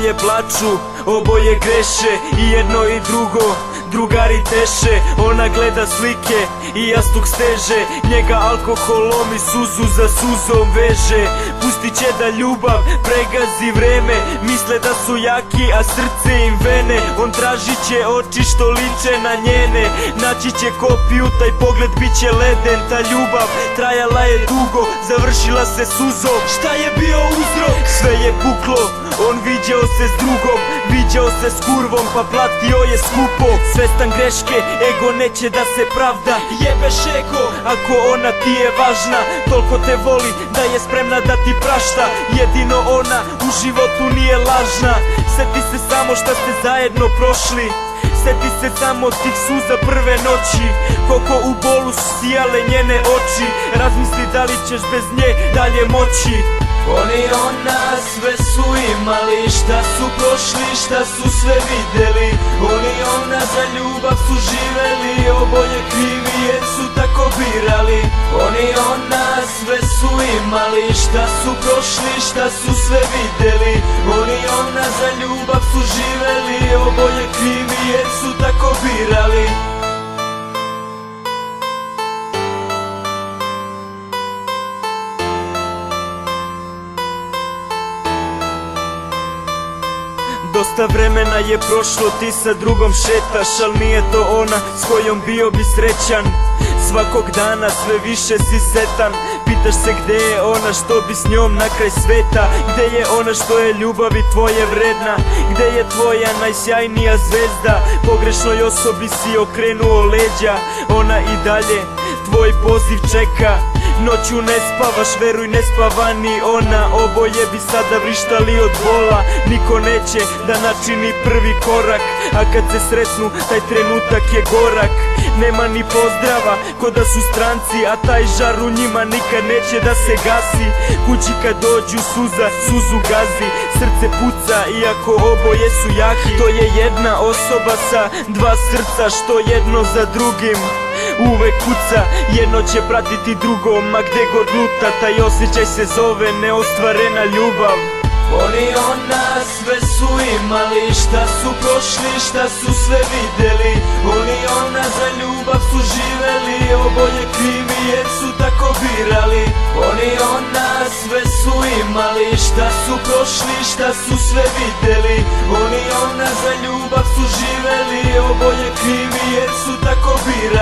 Oboje plaču, oboje greše, i jedno i drugo drugari teše. Ona gleda slike i jastuk steže, njega alkoholom i suzu za suzom veže. Pustit će da ljubav pregazi vreme, misle da su jaki, a srce im vene. On tražit će oči što liče na njene, naći će kopiju, taj pogled bit će leden. Ta ljubav trajala je dugo, završila se suzom. Šta je bio uzrok? Sve je puklo, on viđao se s drugom, viđao se s kurvom, pa platio je skupo. Svestan greške, ego neće da se pravda. Jebeš ego, ako ona ti je važna, toliko te voli da je spremna da ti prašta. Jedino ona u životu nije lažna. Sjeti se samo šta ste zajedno prošli, sjeti se samo tih suza prve noći, koliko u bolu su sijale njene oči. Razmisli da li ćeš bez nje dalje moći. On i ona sve su imali, šta su prošli, šta su sve videli. On i ona za ljubav su živeli, oboje krivi jer su tako birali. On i ona sve su imali, šta su prošli, šta su sve videli. On i ona za ljubav su živeli, oboje krivi jer su tako birali. Dosta vremena je prošlo, ti sa drugom šetaš, al nije to ona s kojom bio bi srećan. Svakog dana sve više si setan, pitaš se gde je ona što bi s njom na kraj sveta. Gde je ona što je ljubavi tvoje vredna, gde je tvoja najsjajnija zvezda. Pogrešnoj osobi si okrenuo leđa, ona i dalje tvoj poziv čeka. Noću ne spavaš, veruj ne spava ni ona, oboje bi sada vrištali od bola. Niko neće da načini prvi korak, a kad se sretnu taj trenutak je gorak. Nema ni pozdrava, ko da su stranci, a taj žar u njima nikad neće da se gasi. Kući kad dođu suza, suzu gazi, srce puca iako oboje su jaki. To je jedna osoba sa dva srca, što jedno za drugim uvek kuca. Jedno će pratiti drugo, ma gde god luta. Taj osjećaj se zove neostvarena ljubav. On i ona sve su imali, šta su prošli, šta su sve videli. On i ona za ljubav su živeli, oboje krivi jer su tako birali. On i ona sve su imali, šta su prošli, šta su sve videli. On i ona za ljubav su živeli, oboje krivi jer su tako birali.